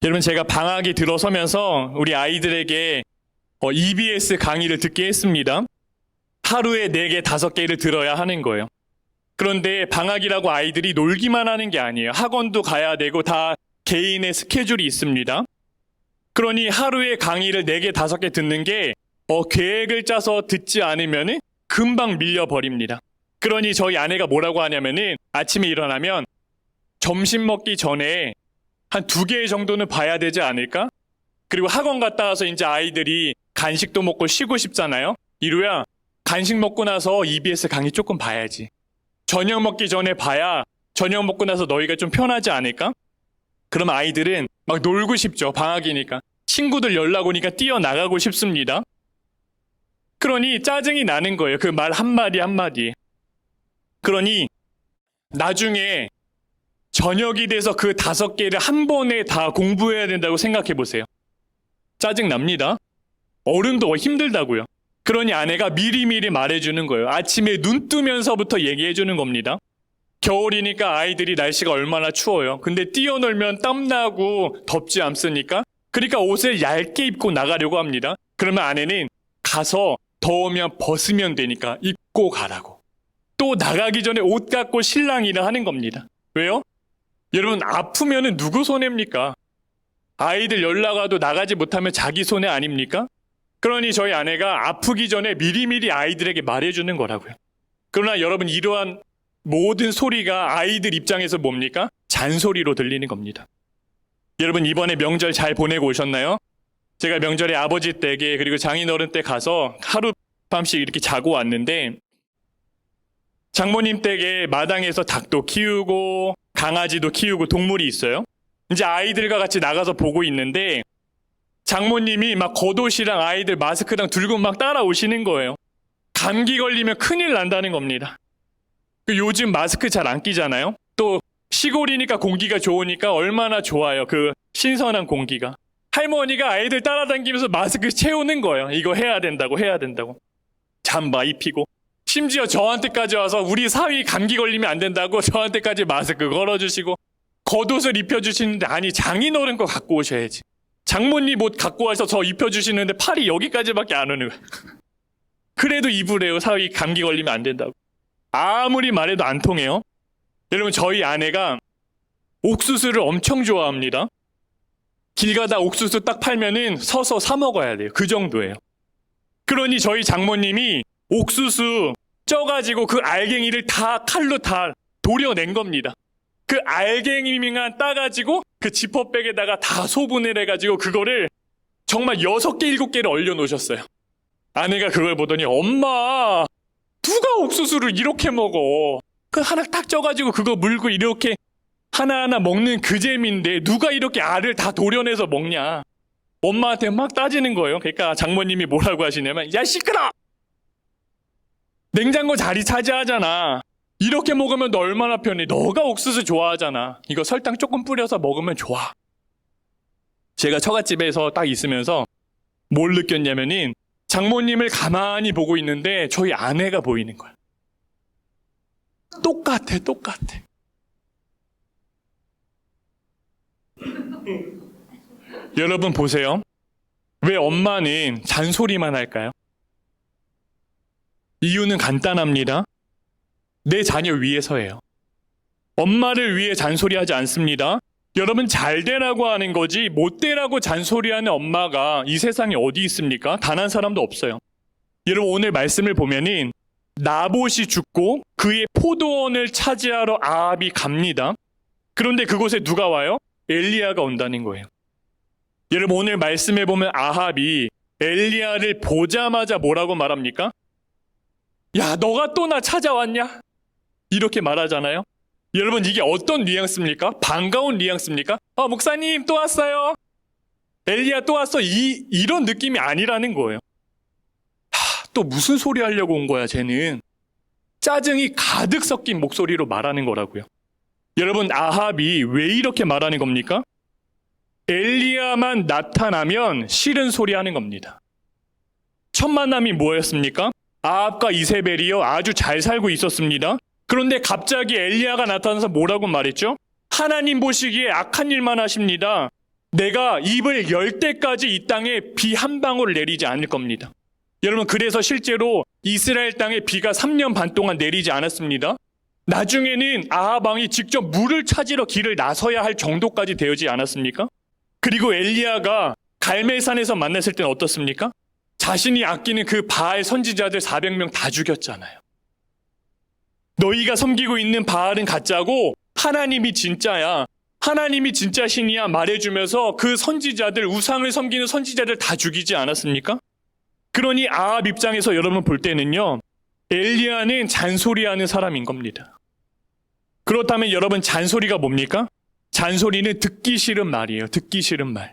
여러분, 제가 방학이 들어서면서 우리 아이들에게 EBS 강의를 듣게 했습니다. 하루에 4개, 5개를 들어야 하는 거예요. 그런데 방학이라고 아이들이 놀기만 하는 게 아니에요. 학원도 가야 되고 다 개인의 스케줄이 있습니다. 그러니 하루에 강의를 4개, 5개 듣는 게 계획을 짜서 듣지 않으면 금방 밀려버립니다. 그러니 저희 아내가 뭐라고 하냐면은 아침에 일어나면 점심 먹기 전에 한 2개 정도는 봐야 되지 않을까? 그리고 학원 갔다 와서 이제 아이들이 간식도 먹고 쉬고 싶잖아요. 이루야, 간식 먹고 나서 EBS 강의 조금 봐야지. 저녁 먹기 전에 봐야 저녁 먹고 나서 너희가 좀 편하지 않을까? 그럼 아이들은 막 놀고 싶죠. 방학이니까. 친구들 연락 오니까 뛰어나가고 싶습니다. 그러니 짜증이 나는 거예요. 그 말 한마디 한마디에. 그러니 나중에 저녁이 돼서 그 5개를 한 번에 다 공부해야 된다고 생각해 보세요. 짜증 납니다. 어른도 힘들다고요. 그러니 아내가 미리미리 말해주는 거예요. 아침에 눈 뜨면서부터 얘기해주는 겁니다. 겨울이니까 아이들이 날씨가 얼마나 추워요. 근데 뛰어놀면 땀나고 덥지 않습니까? 그러니까 옷을 얇게 입고 나가려고 합니다. 그러면 아내는 가서 더우면 벗으면 되니까 입고 가라고. 또 나가기 전에 옷 갖고 실랑이를 하는 겁니다. 왜요? 여러분, 아프면은 누구 손해입니까? 아이들 연락 와도 나가지 못하면 자기 손해 아닙니까? 그러니 저희 아내가 아프기 전에 미리미리 아이들에게 말해주는 거라고요. 그러나 여러분, 이러한 모든 소리가 아이들 입장에서 뭡니까? 잔소리로 들리는 겁니다. 여러분, 이번에 명절 잘 보내고 오셨나요? 제가 명절에 아버지 댁에 그리고 장인어른 댁 가서 하룻밤씩 이렇게 자고 왔는데, 장모님 댁에 마당에서 닭도 키우고 강아지도 키우고 동물이 있어요. 이제 아이들과 같이 나가서 보고 있는데 장모님이 막 겉옷이랑 아이들 마스크랑 들고 막 따라오시는 거예요. 감기 걸리면 큰일 난다는 겁니다. 요즘 마스크 잘 안 끼잖아요. 또 시골이니까 공기가 좋으니까 얼마나 좋아요. 그 신선한 공기가. 할머니가 아이들 따라다니면서 마스크 채우는 거예요. 이거 해야 된다고 해야 된다고. 잠바 입히고. 심지어 저한테까지 와서 우리 사위 감기 걸리면 안 된다고 저한테까지 마스크 걸어주시고 겉옷을 입혀주시는데, 아니 장인어른 거 갖고 오셔야지. 장모님 옷 갖고 와서 저 입혀주시는데 팔이 여기까지밖에 안 오는 거예요. 그래도 입으래요. 사위 감기 걸리면 안 된다고. 아무리 말해도 안 통해요. 여러분, 저희 아내가 옥수수를 엄청 좋아합니다. 길 가다 옥수수 딱 팔면은 서서 사 먹어야 돼요. 그 정도예요. 그러니 저희 장모님이 옥수수 쪄가지고 그 알갱이를 다 칼로 다 도려낸 겁니다. 그 알갱이만 따가지고 그 지퍼백에다가 다 소분을 해가지고 그거를 정말 6개, 7개를 얼려놓으셨어요. 아내가 그걸 보더니, 엄마, 누가 옥수수를 이렇게 먹어? 그 하나 딱 쪄가지고 그거 물고 이렇게 하나하나 먹는 그 재미인데 누가 이렇게 알을 다 도려내서 먹냐? 엄마한테 막 따지는 거예요. 그러니까 장모님이 뭐라고 하시냐면, 야 시끄러! 냉장고 자리 차지하잖아. 이렇게 먹으면 너 얼마나 편해. 너가 옥수수 좋아하잖아. 이거 설탕 조금 뿌려서 먹으면 좋아. 제가 처갓집에서 딱 있으면서 뭘 느꼈냐면은 장모님을 가만히 보고 있는데 저희 아내가 보이는 거야. 똑같아. 여러분 보세요. 왜 엄마는 잔소리만 할까요? 이유는 간단합니다. 내 자녀 위해서예요. 엄마를 위해 잔소리하지 않습니다. 여러분, 잘 되라고 하는 거지 못 되라고 잔소리하는 엄마가 이 세상에 어디 있습니까? 단 한 사람도 없어요. 여러분, 오늘 말씀을 보면은 나봇이 죽고 그의 포도원을 차지하러 아합이 갑니다. 그런데 그곳에 누가 와요? 엘리야가 온다는 거예요. 여러분, 오늘 말씀에 보면 아합이 엘리야를 보자마자 뭐라고 말합니까? 야, 너가 또 나 찾아왔냐? 이렇게 말하잖아요. 여러분, 이게 어떤 뉘앙스입니까? 반가운 뉘앙스입니까? 목사님 또 왔어요. 엘리야 또 왔어. 이런 느낌이 아니라는 거예요. 또 무슨 소리 하려고 온 거야, 쟤는. 짜증이 가득 섞인 목소리로 말하는 거라고요. 여러분, 아합이 왜 이렇게 말하는 겁니까? 엘리야만 나타나면 싫은 소리 하는 겁니다. 첫 만남이 뭐였습니까? 아합과 이세벨이요, 아주 잘 살고 있었습니다. 그런데 갑자기 엘리야가 나타나서 뭐라고 말했죠? 하나님 보시기에 악한 일만 하십니다. 내가 입을 열 때까지 이 땅에 비 한 방울 내리지 않을 겁니다. 여러분, 그래서 실제로 이스라엘 땅에 비가 3년 반 동안 내리지 않았습니다. 나중에는 아합 왕이 직접 물을 찾으러 길을 나서야 할 정도까지 되지 않았습니까? 그리고 엘리야가 갈멜산에서 만났을 때는 어떻습니까? 자신이 아끼는 그 바알 선지자들 400명 다 죽였잖아요. 너희가 섬기고 있는 바알은 가짜고 하나님이 진짜야. 하나님이 진짜 신이야 말해주면서 그 선지자들, 우상을 섬기는 선지자들 다 죽이지 않았습니까? 그러니 아합 입장에서 여러분 볼 때는요, 엘리야는 잔소리하는 사람인 겁니다. 그렇다면 여러분, 잔소리가 뭡니까? 잔소리는 듣기 싫은 말이에요. 듣기 싫은 말.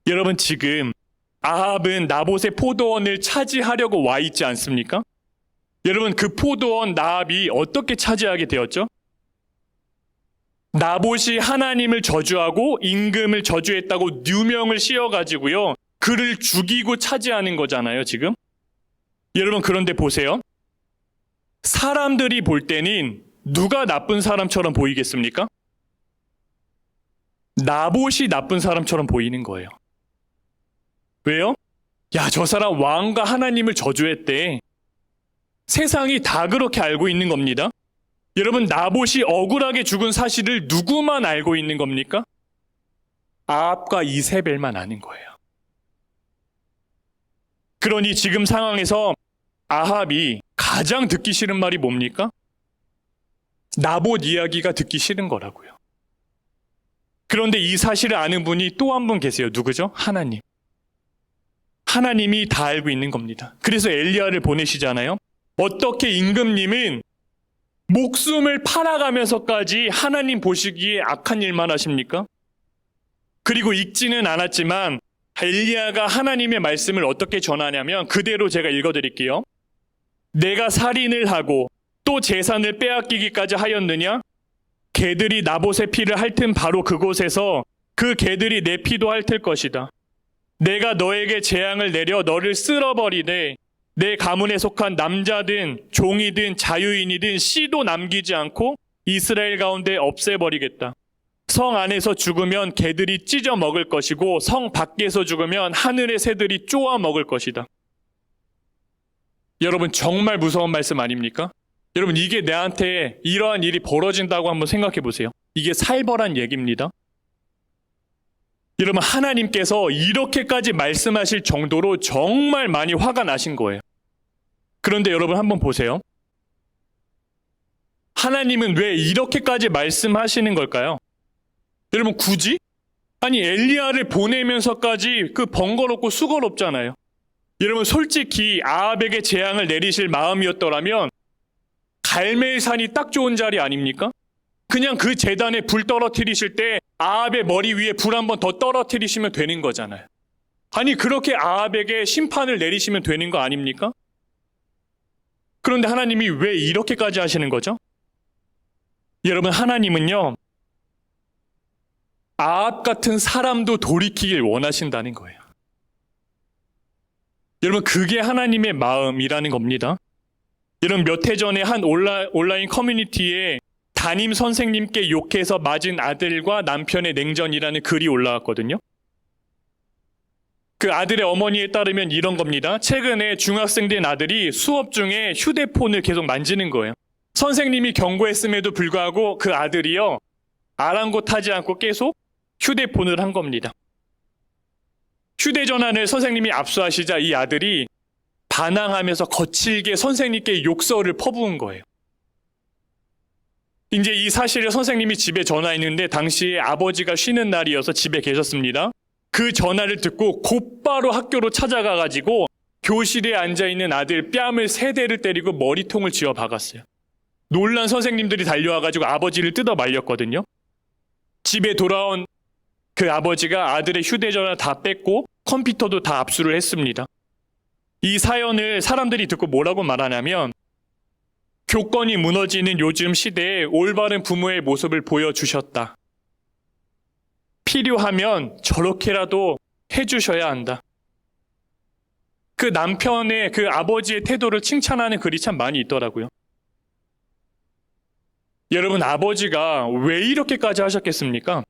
여러분, 지금 아합은 나봇의 포도원을 차지하려고 와 있지 않습니까? 여러분, 그 포도원 나합이 어떻게 차지하게 되었죠? 나봇이 하나님을 저주하고 임금을 저주했다고 누명을 씌워가지고요, 그를 죽이고 차지하는 거잖아요, 지금. 여러분, 그런데 보세요. 사람들이 볼 때는 누가 나쁜 사람처럼 보이겠습니까? 나봇이 나쁜 사람처럼 보이는 거예요. 왜요? 야, 저 사람 왕과 하나님을 저주했대. 세상이 다 그렇게 알고 있는 겁니다. 여러분, 나봇이 억울하게 죽은 사실을 누구만 알고 있는 겁니까? 아합과 이세벨만 아는 거예요. 그러니 지금 상황에서 아합이 가장 듣기 싫은 말이 뭡니까? 나봇 이야기가 듣기 싫은 거라고요. 그런데 이 사실을 아는 분이 또 한 분 계세요. 누구죠? 하나님. 하나님이 다 알고 있는 겁니다. 그래서 엘리야를 보내시잖아요. 어떻게 임금님은 목숨을 팔아가면서까지 하나님 보시기에 악한 일만 하십니까? 그리고 읽지는 않았지만 엘리야가 하나님의 말씀을 어떻게 전하냐면 그대로 제가 읽어드릴게요. 내가 살인을 하고 또 재산을 빼앗기기까지 하였느냐? 개들이 나봇의 피를 핥은 바로 그곳에서 그 개들이 내 피도 핥을 것이다. 내가 너에게 재앙을 내려 너를 쓸어버리되 내 가문에 속한 남자든 종이든 자유인이든 씨도 남기지 않고 이스라엘 가운데 없애버리겠다. 성 안에서 죽으면 개들이 찢어 먹을 것이고 성 밖에서 죽으면 하늘의 새들이 쪼아 먹을 것이다. 여러분, 정말 무서운 말씀 아닙니까? 여러분, 이게 내한테 이러한 일이 벌어진다고 한번 생각해 보세요. 이게 살벌한 얘기입니다. 여러분, 하나님께서 이렇게까지 말씀하실 정도로 정말 많이 화가 나신 거예요. 그런데 여러분, 한번 보세요. 하나님은 왜 이렇게까지 말씀하시는 걸까요? 여러분, 굳이? 아니, 엘리야를 보내면서까지 그 번거롭고 수고롭잖아요. 여러분, 솔직히 아합에게 재앙을 내리실 마음이었더라면 갈멜산이 딱 좋은 자리 아닙니까? 그냥 그 제단에 불 떨어뜨리실 때 아합의 머리 위에 불 한 번 더 떨어뜨리시면 되는 거잖아요. 아니, 그렇게 아합에게 심판을 내리시면 되는 거 아닙니까? 그런데 하나님이 왜 이렇게까지 하시는 거죠? 여러분, 하나님은요, 아합 같은 사람도 돌이키길 원하신다는 거예요. 여러분, 그게 하나님의 마음이라는 겁니다. 여러분, 몇 해 전에 한 온라인 커뮤니티에 담임 선생님께 욕해서 맞은 아들과 남편의 냉전이라는 글이 올라왔거든요. 그 아들의 어머니에 따르면 이런 겁니다. 최근에 중학생 된 아들이 수업 중에 휴대폰을 계속 만지는 거예요. 선생님이 경고했음에도 불구하고 그 아들이요, 아랑곳하지 않고 계속 휴대폰을 한 겁니다. 휴대전화를 선생님이 압수하시자 이 아들이 반항하면서 거칠게 선생님께 욕설을 퍼부은 거예요. 이제 이 사실을 선생님이 집에 전화했는데 당시에 아버지가 쉬는 날이어서 집에 계셨습니다. 그 전화를 듣고 곧바로 학교로 찾아가가지고 교실에 앉아있는 아들 뺨을 3대를 때리고 머리통을 쥐어 박았어요. 놀란 선생님들이 달려와가지고 아버지를 뜯어 말렸거든요. 집에 돌아온 그 아버지가 아들의 휴대전화 다 뺐고 컴퓨터도 다 압수를 했습니다. 이 사연을 사람들이 듣고 뭐라고 말하냐면, 교권이 무너지는 요즘 시대에 올바른 부모의 모습을 보여주셨다. 필요하면 저렇게라도 해주셔야 한다. 그 남편의 그 아버지의 태도를 칭찬하는 글이 참 많이 있더라고요. 여러분, 아버지가 왜 이렇게까지 하셨겠습니까?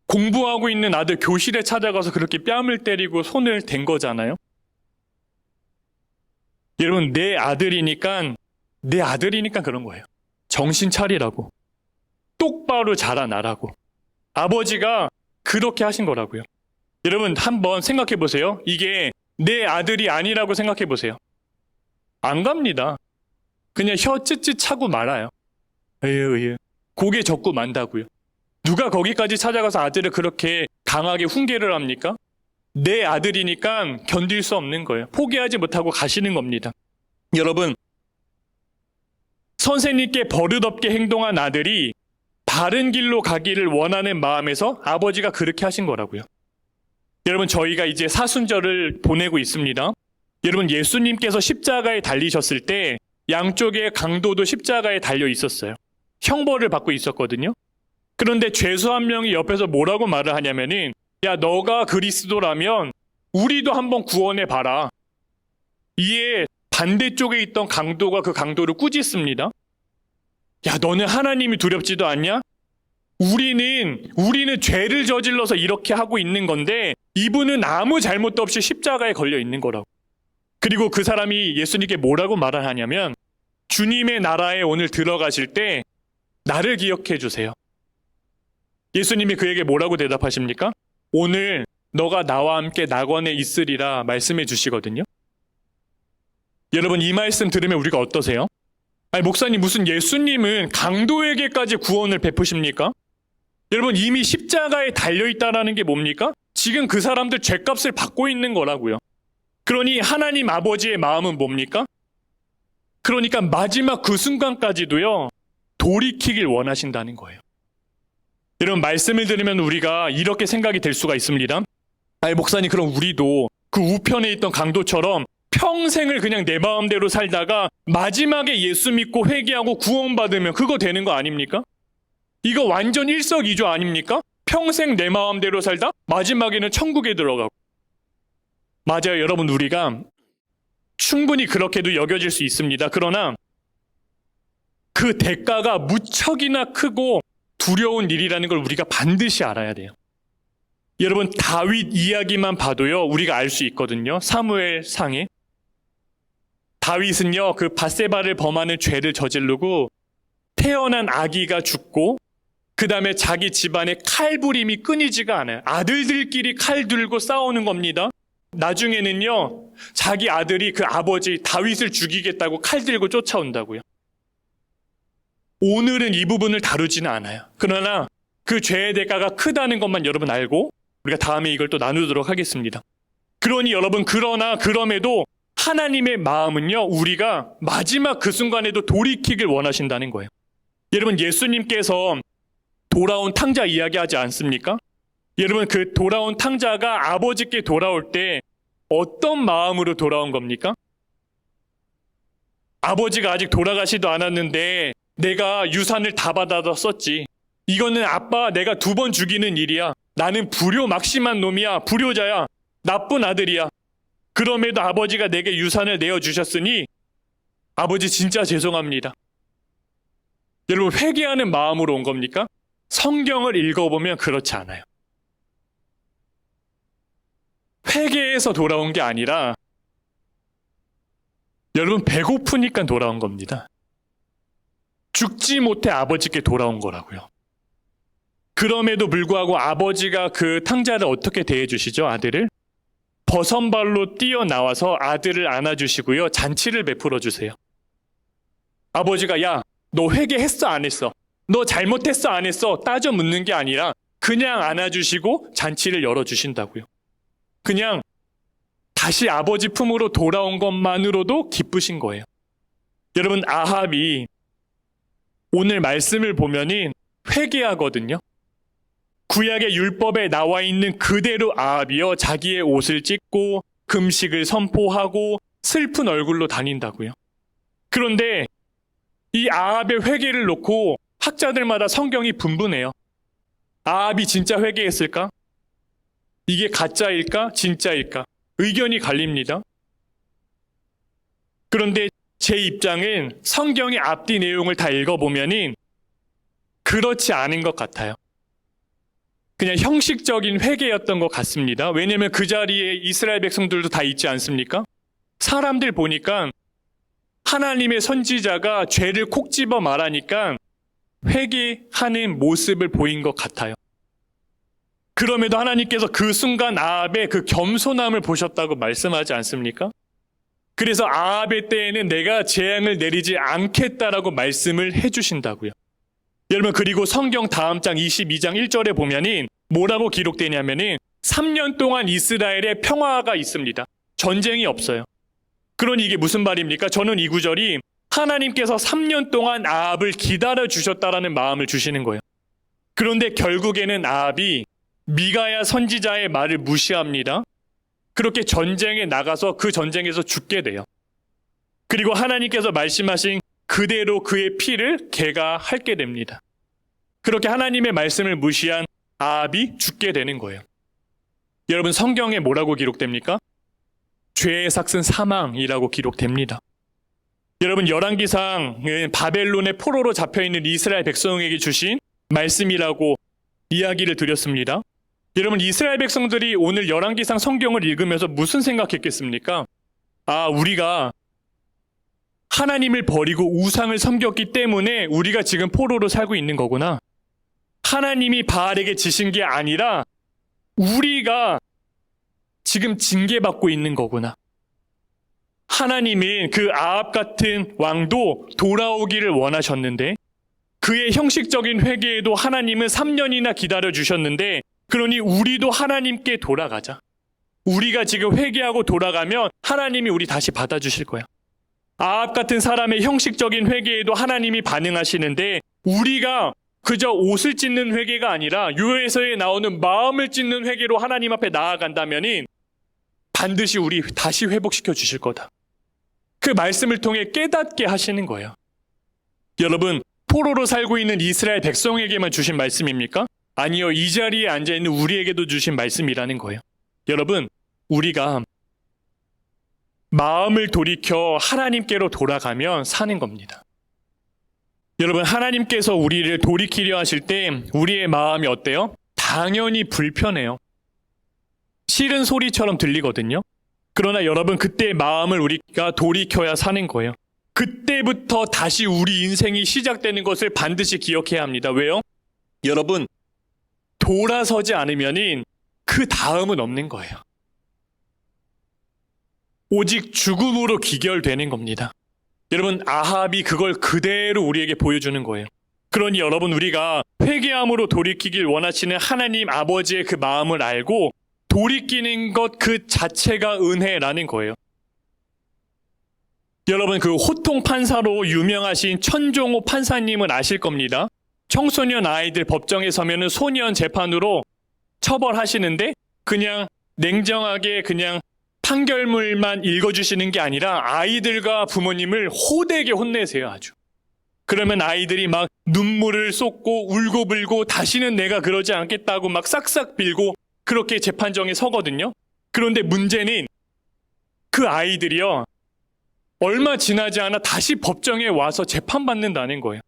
공부하고 있는 아들 교실에 찾아가서 그렇게 뺨을 때리고 손을 댄 거잖아요. 여러분, 내 아들이니까 그런 거예요. 정신 차리라고. 똑바로 자라나라고. 아버지가 그렇게 하신 거라고요. 여러분, 한번 생각해 보세요. 이게 내 아들이 아니라고 생각해 보세요. 안 갑니다. 그냥 혀 찌찌 차고 말아요. 에휴. 고개 젓고 만다고요. 누가 거기까지 찾아가서 아들을 그렇게 강하게 훈계를 합니까? 내 아들이니까 견딜 수 없는 거예요. 포기하지 못하고 가시는 겁니다. 여러분, 선생님께 버릇없게 행동한 아들이 바른 길로 가기를 원하는 마음에서 아버지가 그렇게 하신 거라고요. 여러분, 저희가 이제 사순절을 보내고 있습니다. 여러분, 예수님께서 십자가에 달리셨을 때 양쪽에 강도도 십자가에 달려 있었어요. 형벌을 받고 있었거든요. 그런데 죄수 한 명이 옆에서 뭐라고 말을 하냐면은, 야, 너가 그리스도라면 우리도 한번 구원해 봐라. 이에 반대쪽에 있던 강도가 그 강도를 꾸짖습니다. 야, 너는 하나님이 두렵지도 않냐? 우리는 죄를 저질러서 이렇게 하고 있는 건데 이분은 아무 잘못도 없이 십자가에 걸려 있는 거라고. 그리고 그 사람이 예수님께 뭐라고 말을 하냐면, 주님의 나라에 오늘 들어가실 때 나를 기억해 주세요. 예수님이 그에게 뭐라고 대답하십니까? 오늘 너가 나와 함께 낙원에 있으리라 말씀해 주시거든요. 여러분, 이 말씀 들으면 우리가 어떠세요? 아니, 목사님, 무슨 예수님은 강도에게까지 구원을 베푸십니까? 여러분, 이미 십자가에 달려있다라는 게 뭡니까? 지금 그 사람들 죄값을 받고 있는 거라고요. 그러니 하나님 아버지의 마음은 뭡니까? 그러니까 마지막 그 순간까지도요, 돌이키길 원하신다는 거예요. 여러분, 말씀을 들으면 우리가 이렇게 생각이 될 수가 있습니다. 아니, 목사님, 그럼 우리도 그 우편에 있던 강도처럼 평생을 그냥 내 마음대로 살다가 마지막에 예수 믿고 회개하고 구원받으면 그거 되는 거 아닙니까? 이거 완전 일석이조 아닙니까? 평생 내 마음대로 살다 마지막에는 천국에 들어가고. 맞아요, 여러분, 우리가 충분히 그렇게도 여겨질 수 있습니다. 그러나 그 대가가 무척이나 크고 두려운 일이라는 걸 우리가 반드시 알아야 돼요. 여러분, 다윗 이야기만 봐도요, 우리가 알 수 있거든요. 사무엘 상에 다윗은요, 그 밧세바를 범하는 죄를 저지르고 태어난 아기가 죽고 그 다음에 자기 집안에 칼부림이 끊이지가 않아요. 아들들끼리 칼 들고 싸우는 겁니다. 나중에는요, 자기 아들이 그 아버지 다윗을 죽이겠다고 칼 들고 쫓아온다고요. 오늘은 이 부분을 다루지는 않아요. 그러나 그 죄의 대가가 크다는 것만 여러분 알고 우리가 다음에 이걸 또 나누도록 하겠습니다. 그러니 여러분, 그럼에도 하나님의 마음은요, 우리가 마지막 그 순간에도 돌이키길 원하신다는 거예요. 여러분, 예수님께서 돌아온 탕자 이야기하지 않습니까? 여러분, 그 돌아온 탕자가 아버지께 돌아올 때 어떤 마음으로 돌아온 겁니까? 아버지가 아직 돌아가시도 않았는데 내가 유산을 다 받아서 썼지. 이거는 아빠 내가 2번 죽이는 일이야. 나는 불효 막심한 놈이야. 불효자야. 나쁜 아들이야. 그럼에도 아버지가 내게 유산을 내어주셨으니 아버지 진짜 죄송합니다. 여러분, 회개하는 마음으로 온 겁니까? 성경을 읽어보면 그렇지 않아요. 회개해서 돌아온 게 아니라 여러분, 배고프니까 돌아온 겁니다. 죽지 못해 아버지께 돌아온 거라고요. 그럼에도 불구하고 아버지가 그 탕자를 어떻게 대해주시죠? 아들을? 버선발로 뛰어나와서 아들을 안아주시고요, 잔치를 베풀어 주세요. 아버지가 야, 너 회개했어 안 했어? 너 잘못했어 안 했어? 따져 묻는 게 아니라 그냥 안아주시고 잔치를 열어주신다고요. 그냥 다시 아버지 품으로 돌아온 것만으로도 기쁘신 거예요. 여러분, 아합이 오늘 말씀을 보면은 회개하거든요. 구약의 율법에 나와 있는 그대로 아합이요, 자기의 옷을 찢고 금식을 선포하고 슬픈 얼굴로 다닌다고요. 그런데 이 아합의 회개를 놓고 학자들마다 성경이 분분해요. 아합이 진짜 회개했을까? 이게 가짜일까? 진짜일까? 의견이 갈립니다. 그런데 제 입장은 성경의 앞뒤 내용을 다 읽어보면은 그렇지 않은 것 같아요. 그냥 형식적인 회개였던 것 같습니다. 왜냐하면 그 자리에 이스라엘 백성들도 다 있지 않습니까? 사람들 보니까 하나님의 선지자가 죄를 콕 집어 말하니까 회개하는 모습을 보인 것 같아요. 그럼에도 하나님께서 그 순간 아합의 그 겸손함을 보셨다고 말씀하지 않습니까? 그래서 아합의 때에는 내가 재앙을 내리지 않겠다라고 말씀을 해주신다고요. 여러분, 그리고 성경 다음 장 22장 1절에 보면은 뭐라고 기록되냐면은 3년 동안 이스라엘에 평화가 있습니다. 전쟁이 없어요. 그러니 이게 무슨 말입니까? 저는 이 구절이 하나님께서 3년 동안 아합을 기다려 주셨다라는 마음을 주시는 거예요. 그런데 결국에는 아합이 미가야 선지자의 말을 무시합니다. 그렇게 전쟁에 나가서 그 전쟁에서 죽게 돼요. 그리고 하나님께서 말씀하신 그대로 그의 피를 계가하게 됩니다. 그렇게 하나님의 말씀을 무시한 아합이 죽게 되는 거예요. 여러분, 성경에 뭐라고 기록됩니까? 죄의 삭은 사망이라고 기록됩니다. 여러분, 열왕기상은 바벨론의 포로로 잡혀있는 이스라엘 백성에게 주신 말씀이라고 이야기를 드렸습니다. 여러분, 이스라엘 백성들이 오늘 열왕기상 성경을 읽으면서 무슨 생각했겠습니까? 우리가 하나님을 버리고 우상을 섬겼기 때문에 우리가 지금 포로로 살고 있는 거구나. 하나님이 바알에게 지신 게 아니라 우리가 지금 징계받고 있는 거구나. 하나님은 그 아합 같은 왕도 돌아오기를 원하셨는데 그의 형식적인 회개에도 하나님은 3년이나 기다려 주셨는데, 그러니 우리도 하나님께 돌아가자. 우리가 지금 회개하고 돌아가면 하나님이 우리 다시 받아주실 거야. 아합 같은 사람의 형식적인 회개에도 하나님이 반응하시는데 우리가 그저 옷을 찢는 회개가 아니라 요에서에 나오는 마음을 찢는 회개로 하나님 앞에 나아간다면 반드시 우리 다시 회복시켜 주실 거다. 그 말씀을 통해 깨닫게 하시는 거예요. 여러분, 포로로 살고 있는 이스라엘 백성에게만 주신 말씀입니까? 아니요, 이 자리에 앉아있는 우리에게도 주신 말씀이라는 거예요. 여러분, 우리가 마음을 돌이켜 하나님께로 돌아가면 사는 겁니다. 여러분, 하나님께서 우리를 돌이키려 하실 때 우리의 마음이 어때요? 당연히 불편해요. 싫은 소리처럼 들리거든요. 그러나 여러분, 그때의 마음을 우리가 돌이켜야 사는 거예요. 그때부터 다시 우리 인생이 시작되는 것을 반드시 기억해야 합니다. 왜요? 여러분, 돌아서지 않으면 그 다음은 없는 거예요. 오직 죽음으로 기결되는 겁니다. 여러분, 아합이 그걸 그대로 우리에게 보여주는 거예요. 그러니 여러분, 우리가 회개함으로 돌이키길 원하시는 하나님 아버지의 그 마음을 알고 돌이키는 것 그 자체가 은혜라는 거예요. 여러분, 그 호통 판사로 유명하신 천종호 판사님은 아실 겁니다. 청소년 아이들 법정에 서면은 소년 재판으로 처벌하시는데 그냥 냉정하게 그냥 판결문만 읽어주시는 게 아니라 아이들과 부모님을 호되게 혼내세요, 아주. 그러면 아이들이 막 눈물을 쏟고 울고불고 다시는 내가 그러지 않겠다고 막 싹싹 빌고 그렇게 재판정에 서거든요. 그런데 문제는 그 아이들이요, 얼마 지나지 않아 다시 법정에 와서 재판받는다는 거예요.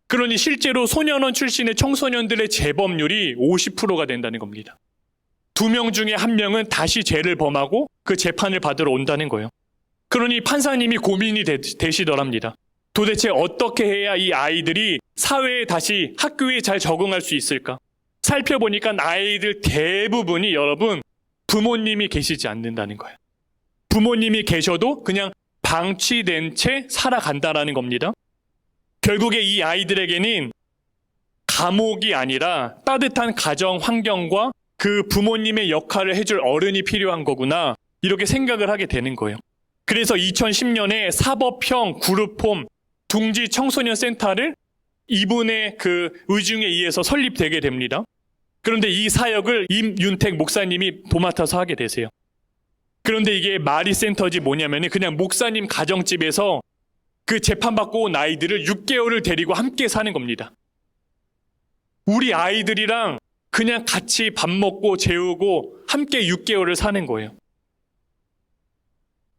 그러니 실제로 소년원 출신의 청소년들의 재범률이 50%가 된다는 겁니다. 2명 중에 1명은 다시 죄를 범하고 그 재판을 받으러 온다는 거예요. 그러니 판사님이 고민이 되시더랍니다. 도대체 어떻게 해야 이 아이들이 사회에 다시 학교에 잘 적응할 수 있을까? 살펴보니까 아이들 대부분이 여러분 부모님이 계시지 않는다는 거예요. 부모님이 계셔도 그냥 방치된 채 살아간다라는 겁니다. 결국에 이 아이들에게는 감옥이 아니라 따뜻한 가정 환경과 그 부모님의 역할을 해줄 어른이 필요한 거구나, 이렇게 생각을 하게 되는 거예요. 그래서 2010년에 사법형 그룹홈 둥지 청소년 센터를 이분의 그 의중에 의해서 설립되게 됩니다. 그런데 이 사역을 임윤택 목사님이 도맡아서 하게 되세요. 그런데 이게 말이 센터지 뭐냐면 그냥 목사님 가정집에서 그 재판받고 온 아이들을 6개월을 데리고 함께 사는 겁니다. 우리 아이들이랑 그냥 같이 밥 먹고 재우고 함께 6개월을 사는 거예요.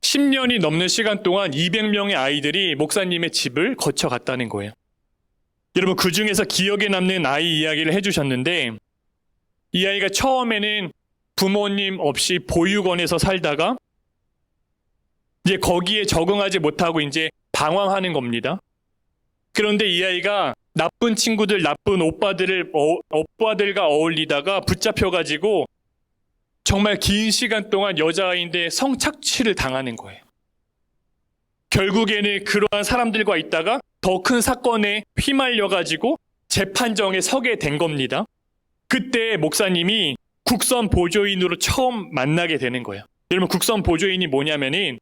10년이 넘는 시간 동안 200명의 아이들이 목사님의 집을 거쳐갔다는 거예요. 여러분, 그 중에서 기억에 남는 아이 이야기를 해주셨는데 이 아이가 처음에는 부모님 없이 보육원에서 살다가 이제 거기에 적응하지 못하고 이제 방황하는 겁니다. 그런데 이 아이가 나쁜 친구들, 나쁜 오빠들과 어울리다가 붙잡혀가지고 정말 긴 시간 동안 여자아이인데 성착취를 당하는 거예요. 결국에는 그러한 사람들과 있다가 더 큰 사건에 휘말려가지고 재판정에 서게 된 겁니다. 그때 목사님이 국선 보조인으로 처음 만나게 되는 거예요. 여러분, 국선 보조인이 뭐냐면은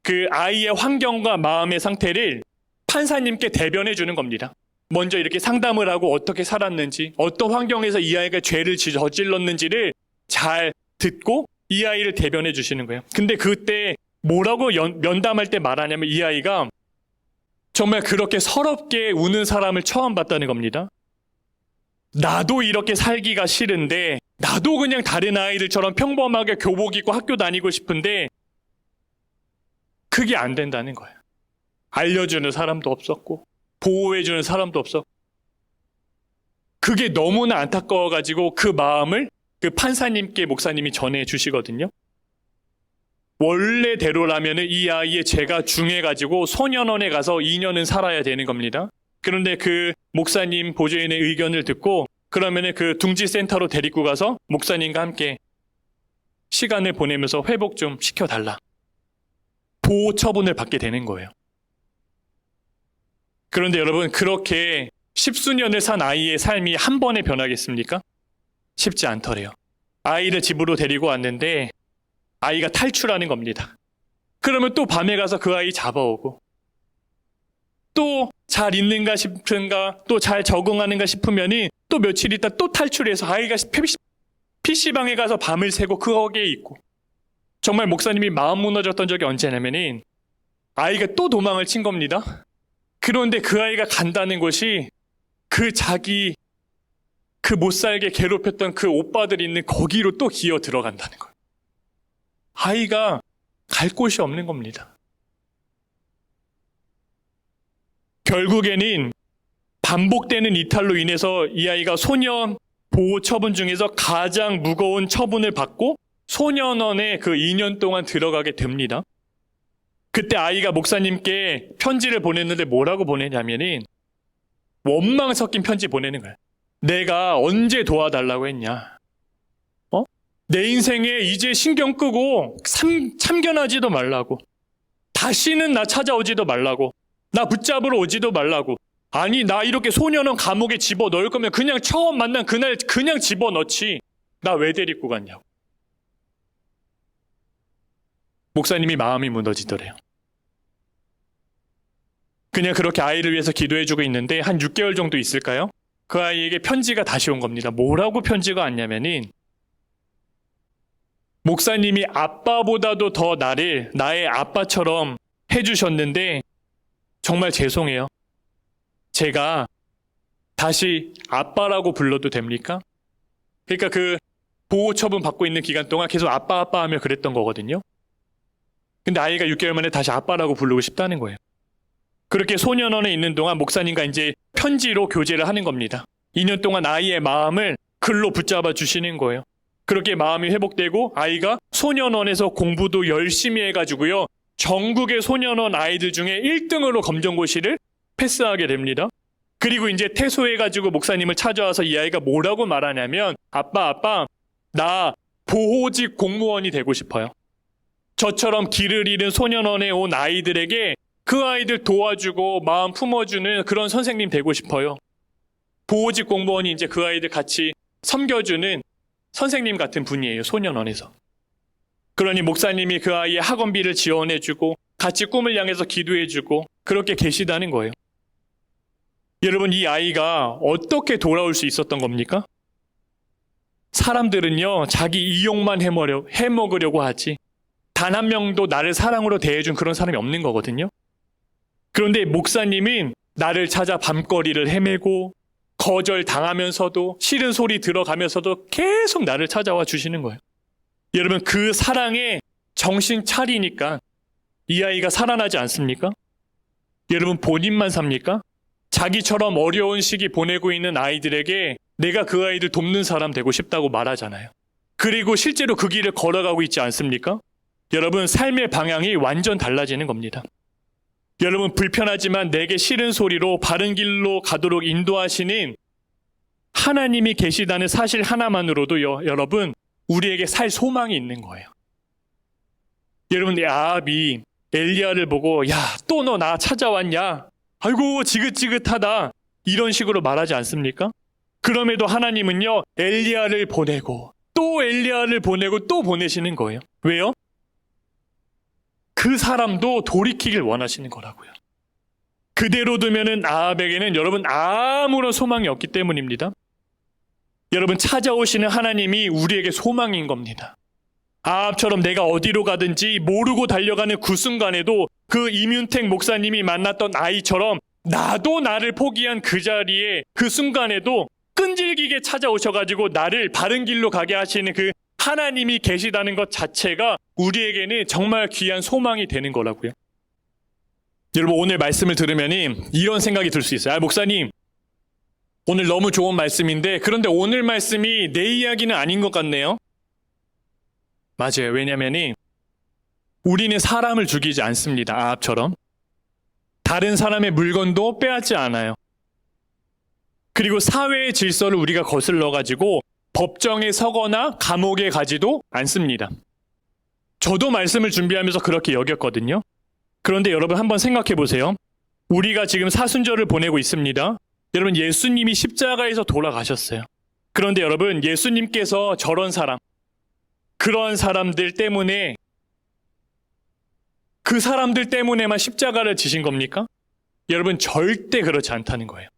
그 아이의 환경과 마음의 상태를 판사님께 대변해 주는 겁니다. 먼저 이렇게 상담을 하고 어떻게 살았는지, 어떤 환경에서 이 아이가 죄를 저질렀는지를 잘 듣고 이 아이를 대변해 주시는 거예요. 근데 그때 뭐라고 면담할 때 말하냐면 이 아이가 정말 그렇게 서럽게 우는 사람을 처음 봤다는 겁니다. 나도 이렇게 살기가 싫은데, 나도 그냥 다른 아이들처럼 평범하게 교복 입고 학교 다니고 싶은데 그게 안 된다는 거예요. 알려주는 사람도 없었고 보호해주는 사람도 없었고, 그게 너무나 안타까워가지고 그 마음을 그 판사님께 목사님이 전해주시거든요. 원래대로라면 이 아이의 죄가 중해가지고 소년원에 가서 2년은 살아야 되는 겁니다. 그런데 그 목사님 보조인의 의견을 듣고 그러면 그 둥지센터로 데리고 가서 목사님과 함께 시간을 보내면서 회복 좀 시켜달라, 보호 처분을 받게 되는 거예요. 그런데 여러분, 그렇게 십수년을 산 아이의 삶이 한 번에 변하겠습니까? 쉽지 않더래요. 아이를 집으로 데리고 왔는데 아이가 탈출하는 겁니다. 그러면 또 밤에 가서 그 아이 잡아오고, 또 잘 있는가 싶은가, 또 잘 적응하는가 싶으면 또 며칠 있다 또 탈출해서 아이가 PC방에 가서 밤을 새고 거기에 있고, 정말 목사님이 마음 무너졌던 적이 언제냐면은 아이가 또 도망을 친 겁니다. 그런데 그 아이가 간다는 것이 그 자기 그 못살게 괴롭혔던 그 오빠들이 있는 거기로 또 기어 들어간다는 거예요. 아이가 갈 곳이 없는 겁니다. 결국에는 반복되는 이탈로 인해서 이 아이가 소년 보호 처분 중에서 가장 무거운 처분을 받고 소년원에 그 2년 동안 들어가게 됩니다. 그때 아이가 목사님께 편지를 보냈는데 뭐라고 보내냐면은 원망 섞인 편지 보내는 거예요. 내가 언제 도와달라고 했냐? 내 인생에 이제 신경 끄고 참견하지도 말라고, 다시는 나 찾아오지도 말라고, 나 붙잡으러 오지도 말라고, 아니 나 이렇게 소년원 감옥에 집어넣을 거면 그냥 처음 만난 그날 그냥 집어넣지, 나 왜 데리고 갔냐고. 목사님이 마음이 무너지더래요. 그냥 그렇게 아이를 위해서 기도해주고 있는데 한 6개월 정도 있을까요? 그 아이에게 편지가 다시 온 겁니다. 뭐라고 편지가 왔냐면은 목사님이 아빠보다도 더 나를 나의 아빠처럼 해주셨는데 정말 죄송해요. 제가 다시 아빠라고 불러도 됩니까? 그러니까 그 보호 처분 받고 있는 기간 동안 계속 아빠 하며 그랬던 거거든요. 근데 아이가 6개월 만에 다시 아빠라고 부르고 싶다는 거예요. 그렇게 소년원에 있는 동안 목사님과 이제 편지로 교제를 하는 겁니다. 2년 동안 아이의 마음을 글로 붙잡아 주시는 거예요. 그렇게 마음이 회복되고 아이가 소년원에서 공부도 열심히 해가지고요, 전국의 소년원 아이들 중에 1등으로 검정고시를 패스하게 됩니다. 그리고 이제 퇴소해가지고 목사님을 찾아와서 이 아이가 뭐라고 말하냐면, 아빠, 나 보호직 공무원이 되고 싶어요. 저처럼 길을 잃은 소년원에 온 아이들에게 그 아이들 도와주고 마음 품어주는 그런 선생님 되고 싶어요. 보호직 공무원이 이제 그 아이들 같이 섬겨주는 선생님 같은 분이에요, 소년원에서. 그러니 목사님이 그 아이의 학원비를 지원해주고 같이 꿈을 향해서 기도해주고 그렇게 계시다는 거예요. 여러분, 이 아이가 어떻게 돌아올 수 있었던 겁니까? 사람들은요, 자기 이용만 해먹으려고 하지 단 한 명도 나를 사랑으로 대해준 그런 사람이 없는 거거든요. 그런데 목사님은 나를 찾아 밤거리를 헤매고 거절당하면서도 싫은 소리 들어가면서도 계속 나를 찾아와 주시는 거예요. 여러분, 그 사랑에 정신 차리니까 이 아이가 살아나지 않습니까? 여러분, 본인만 삽니까? 자기처럼 어려운 시기 보내고 있는 아이들에게 내가 그 아이들 돕는 사람 되고 싶다고 말하잖아요. 그리고 실제로 그 길을 걸어가고 있지 않습니까? 여러분, 삶의 방향이 완전 달라지는 겁니다. 여러분, 불편하지만 내게 싫은 소리로 바른 길로 가도록 인도하시는 하나님이 계시다는 사실 하나만으로도 여러분, 우리에게 살 소망이 있는 거예요. 여러분, 아합이 엘리야를 보고 야, 또 너 나 찾아왔냐? 아이고 지긋지긋하다. 이런 식으로 말하지 않습니까? 그럼에도 하나님은요, 엘리야를 보내고 또 엘리야를 보내고 또 보내시는 거예요. 왜요? 그 사람도 돌이키길 원하시는 거라고요. 그대로 두면은 아합에게는 여러분 아무런 소망이 없기 때문입니다. 여러분, 찾아오시는 하나님이 우리에게 소망인 겁니다. 아합처럼 내가 어디로 가든지 모르고 달려가는 그 순간에도 그 이윤택 목사님이 만났던 아이처럼 나도 나를 포기한 그 자리에 그 순간에도 끈질기게 찾아오셔가지고 나를 바른 길로 가게 하시는 그 하나님이 계시다는 것 자체가 우리에게는 정말 귀한 소망이 되는 거라고요. 여러분, 오늘 말씀을 들으면 이런 생각이 들 수 있어요. 목사님, 오늘 너무 좋은 말씀인데 그런데 오늘 말씀이 내 이야기는 아닌 것 같네요. 맞아요. 왜냐하면 우리는 사람을 죽이지 않습니다. 아합처럼. 다른 사람의 물건도 빼앗지 않아요. 그리고 사회의 질서를 우리가 거슬러가지고 법정에 서거나 감옥에 가지도 않습니다. 저도 말씀을 준비하면서 그렇게 여겼거든요. 그런데 여러분, 한번 생각해 보세요. 우리가 지금 사순절을 보내고 있습니다. 여러분, 예수님이 십자가에서 돌아가셨어요. 그런데 여러분, 예수님께서 저런 사람, 그런 사람들 때문에, 그 사람들 때문에만 십자가를 지신 겁니까? 여러분, 절대 그렇지 않다는 거예요.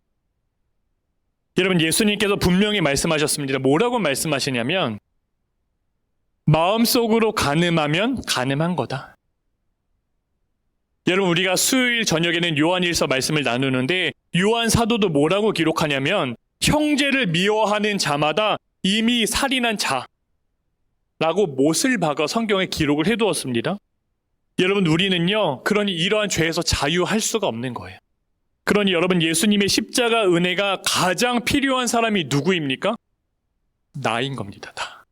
여러분, 예수님께서 분명히 말씀하셨습니다. 뭐라고 말씀하시냐면 마음속으로 간음하면 간음한 거다. 여러분, 우리가 수요일 저녁에는 요한일서 말씀을 나누는데 요한 사도도 뭐라고 기록하냐면 형제를 미워하는 자마다 이미 살인한 자라고 못을 박아 성경에 기록을 해두었습니다. 여러분, 우리는요, 그러니 이러한 죄에서 자유할 수가 없는 거예요. 그러니 여러분, 예수님의 십자가 은혜가 가장 필요한 사람이 누구입니까? 나인 겁니다. 다.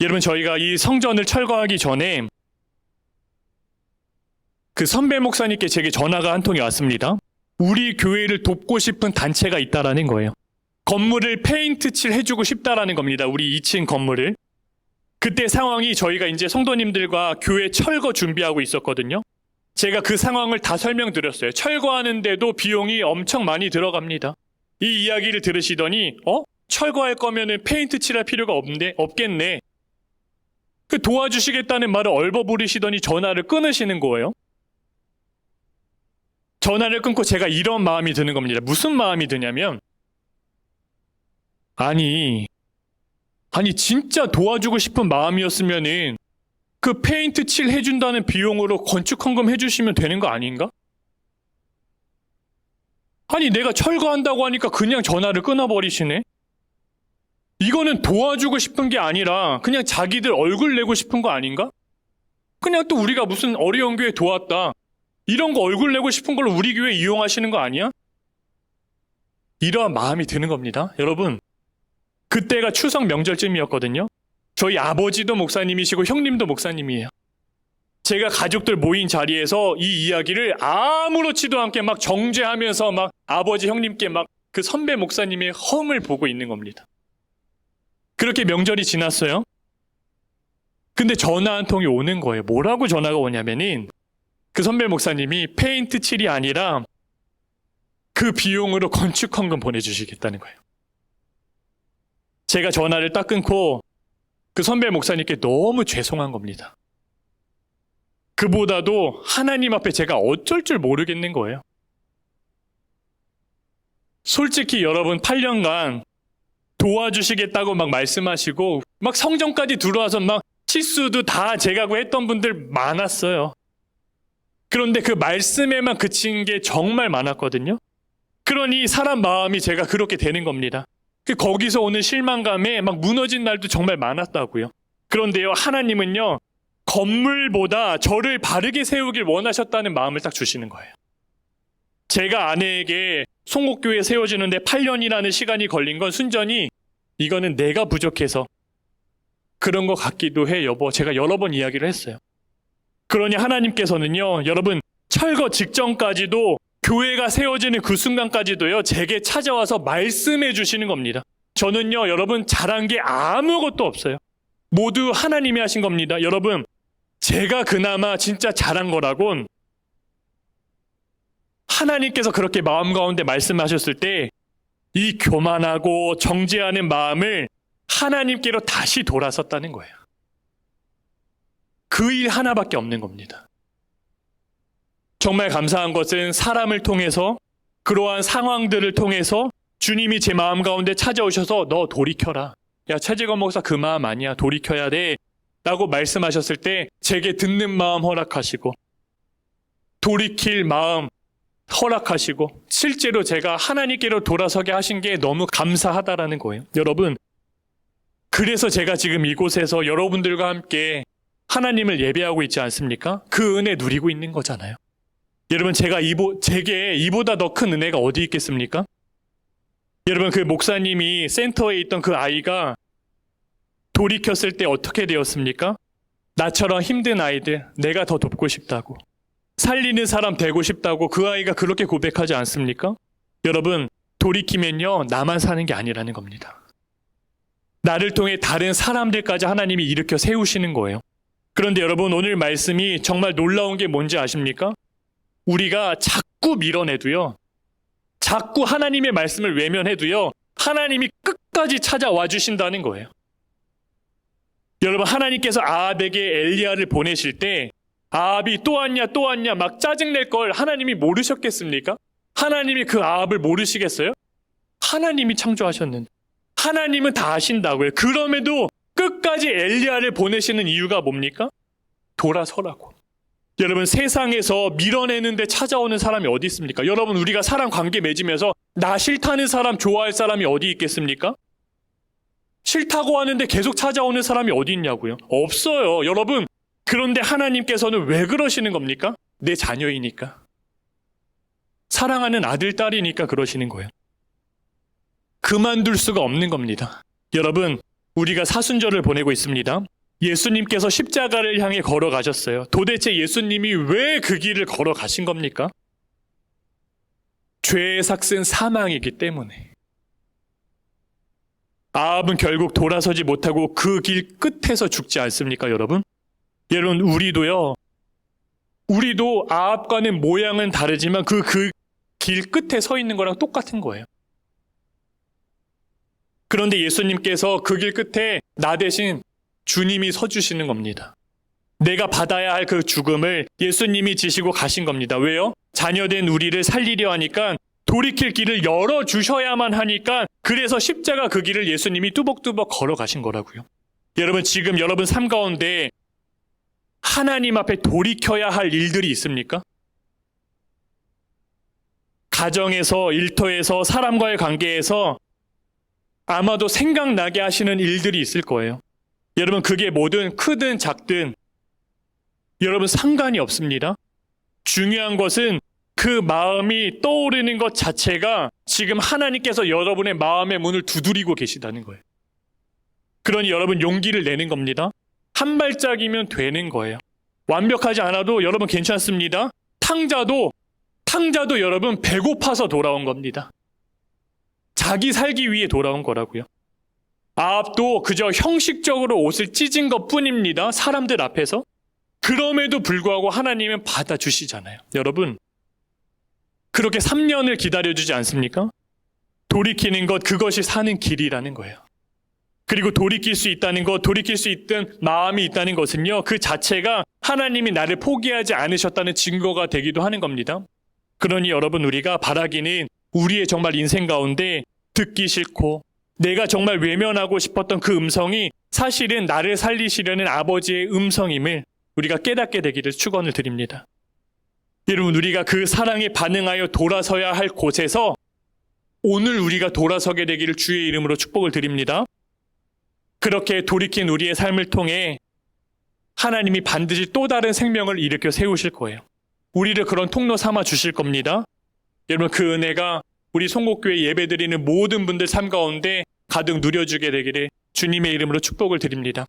여러분, 저희가 이 성전을 철거하기 전에 그 선배 목사님께 제게 전화가 한 통이 왔습니다. 우리 교회를 돕고 싶은 단체가 있다라는 거예요. 건물을 페인트 칠 해주고 싶다라는 겁니다. 우리 2층 건물을. 그때 상황이 저희가 이제 성도님들과 교회 철거 준비하고 있었거든요. 제가 그 상황을 다 설명드렸어요. 철거하는데도 비용이 엄청 많이 들어갑니다. 이 이야기를 들으시더니 철거할 거면은 페인트 칠할 필요가 없겠네. 그 도와주시겠다는 말을 얼버무리시더니 전화를 끊으시는 거예요. 전화를 끊고 제가 이런 마음이 드는 겁니다. 무슨 마음이 드냐면 아니 진짜 도와주고 싶은 마음이었으면은 그 페인트 칠 해준다는 비용으로 건축 헌금 해주시면 되는 거 아닌가? 아니, 내가 철거한다고 하니까 그냥 전화를 끊어버리시네? 이거는 도와주고 싶은 게 아니라 그냥 자기들 얼굴 내고 싶은 거 아닌가? 그냥 또 우리가 무슨 어려운 교회 도왔다, 이런 거 얼굴 내고 싶은 걸로 우리 교회 이용하시는 거 아니야? 이러한 마음이 드는 겁니다. 여러분, 그때가 추석 명절쯤이었거든요. 저희 아버지도 목사님이시고 형님도 목사님이에요. 제가 가족들 모인 자리에서 이 이야기를 아무렇지도 않게 막 정죄하면서 막 아버지 형님께 막 그 선배 목사님의 험을 보고 있는 겁니다. 그렇게 명절이 지났어요. 근데 전화 한 통이 오는 거예요. 뭐라고 전화가 오냐면은 그 선배 목사님이 페인트 칠이 아니라 그 비용으로 건축 헌금 보내주시겠다는 거예요. 제가 전화를 딱 끊고 그 선배 목사님께 너무 죄송한 겁니다. 그보다도 하나님 앞에 제가 어쩔 줄 모르겠는 거예요. 솔직히 여러분, 8년간 도와주시겠다고 막 말씀하시고 막 성전까지 들어와서 막 치수도 다 재가고 했던 분들 많았어요. 그런데 그 말씀에만 그친 게 정말 많았거든요. 그러니 사람 마음이 제가 그렇게 되는 겁니다. 거기서 오는 실망감에 막 무너진 날도 정말 많았다고요. 그런데요, 하나님은요, 건물보다 저를 바르게 세우길 원하셨다는 마음을 딱 주시는 거예요. 제가 아내에게 송곡교회 세워지는데 8년이라는 시간이 걸린 건 순전히 이거는 내가 부족해서 그런 것 같기도 해, 여보. 제가 여러 번 이야기를 했어요. 그러니 하나님께서는요, 여러분, 철거 직전까지도 교회가 세워지는 그 순간까지도요, 제게 찾아와서 말씀해 주시는 겁니다. 저는요, 여러분, 잘한 게 아무것도 없어요. 모두 하나님이 하신 겁니다. 여러분, 제가 그나마 진짜 잘한 거라곤 하나님께서 그렇게 마음 가운데 말씀하셨을 때 이 교만하고 정죄하는 마음을 하나님께로 다시 돌아섰다는 거예요. 그 일 하나밖에 없는 겁니다. 정말 감사한 것은 사람을 통해서, 그러한 상황들을 통해서 주님이 제 마음 가운데 찾아오셔서 너 돌이켜라. 야, 최재건 목사 그 마음 아니야. 돌이켜야 돼. 라고 말씀하셨을 때 제게 듣는 마음 허락하시고 돌이킬 마음 허락하시고 실제로 제가 하나님께로 돌아서게 하신 게 너무 감사하다라는 거예요. 여러분, 그래서 제가 지금 이곳에서 여러분들과 함께 하나님을 예배하고 있지 않습니까? 그 은혜 누리고 있는 거잖아요. 여러분, 제게 이보다 더 큰 은혜가 어디 있겠습니까? 여러분, 그 목사님이 센터에 있던 그 아이가 돌이켰을 때 어떻게 되었습니까? 나처럼 힘든 아이들, 내가 더 돕고 싶다고, 살리는 사람 되고 싶다고 그 아이가 그렇게 고백하지 않습니까? 여러분, 돌이키면요, 나만 사는 게 아니라는 겁니다. 나를 통해 다른 사람들까지 하나님이 일으켜 세우시는 거예요. 그런데 여러분, 오늘 말씀이 정말 놀라운 게 뭔지 아십니까? 우리가 자꾸 밀어내도요, 자꾸 하나님의 말씀을 외면해도요, 하나님이 끝까지 찾아와 주신다는 거예요. 여러분, 하나님께서 아합에게 엘리야를 보내실 때 아합이 또 왔냐 막 짜증낼 걸 하나님이 모르셨겠습니까? 하나님이 그 아합을 모르시겠어요? 하나님이 창조하셨는데 하나님은 다 아신다고요. 그럼에도 끝까지 엘리야를 보내시는 이유가 뭡니까? 돌아서라고. 여러분, 세상에서 밀어내는데 찾아오는 사람이 어디 있습니까? 여러분, 우리가 사람 관계 맺으면서 나 싫다는 사람, 좋아할 사람이 어디 있겠습니까? 싫다고 하는데 계속 찾아오는 사람이 어디 있냐고요? 없어요. 여러분, 그런데 하나님께서는 왜 그러시는 겁니까? 내 자녀이니까. 사랑하는 아들, 딸이니까 그러시는 거예요. 그만둘 수가 없는 겁니다. 여러분, 우리가 사순절을 보내고 있습니다. 예수님께서 십자가를 향해 걸어가셨어요. 도대체 예수님이 왜 그 길을 걸어가신 겁니까? 죄의 삭은 사망이기 때문에. 아합은 결국 돌아서지 못하고 그 길 끝에서 죽지 않습니까, 여러분? 여러분, 우리도 아합과는 모양은 다르지만 그 길 끝에 서 있는 거랑 똑같은 거예요. 그런데 예수님께서 그 길 끝에 나 대신 주님이 서주시는 겁니다. 내가 받아야 할 그 죽음을 예수님이 지시고 가신 겁니다. 왜요? 자녀된 우리를 살리려 하니까, 돌이킬 길을 열어주셔야만 하니까, 그래서 십자가 그 길을 예수님이 뚜벅뚜벅 걸어가신 거라고요. 여러분, 지금 여러분 삶 가운데 하나님 앞에 돌이켜야 할 일들이 있습니까? 가정에서, 일터에서, 사람과의 관계에서 아마도 생각나게 하시는 일들이 있을 거예요. 여러분, 그게 뭐든 크든 작든 여러분 상관이 없습니다. 중요한 것은 그 마음이 떠오르는 것 자체가 지금 하나님께서 여러분의 마음의 문을 두드리고 계시다는 거예요. 그러니 여러분, 용기를 내는 겁니다. 한 발짝이면 되는 거예요. 완벽하지 않아도 여러분 괜찮습니다. 탕자도 여러분 배고파서 돌아온 겁니다. 자기 살기 위해 돌아온 거라고요. 아합도 그저 형식적으로 옷을 찢은 것 뿐입니다. 사람들 앞에서. 그럼에도 불구하고 하나님은 받아주시잖아요. 여러분, 그렇게 3년을 기다려주지 않습니까? 돌이키는 것, 그것이 사는 길이라는 거예요. 그리고 돌이킬 수 있다는 것, 돌이킬 수 있던 마음이 있다는 것은요, 그 자체가 하나님이 나를 포기하지 않으셨다는 증거가 되기도 하는 겁니다. 그러니 여러분, 우리가 바라기는 우리의 정말 인생 가운데 듣기 싫고 내가 정말 외면하고 싶었던 그 음성이 사실은 나를 살리시려는 아버지의 음성임을 우리가 깨닫게 되기를 축원을 드립니다. 여러분, 우리가 그 사랑에 반응하여 돌아서야 할 곳에서 오늘 우리가 돌아서게 되기를 주의 이름으로 축복을 드립니다. 그렇게 돌이킨 우리의 삶을 통해 하나님이 반드시 또 다른 생명을 일으켜 세우실 거예요. 우리를 그런 통로 삼아 주실 겁니다. 여러분, 그 은혜가 우리 송곡교회 예배드리는 모든 분들 삶 가운데 가득 누려주게 되기를 주님의 이름으로 축복을 드립니다.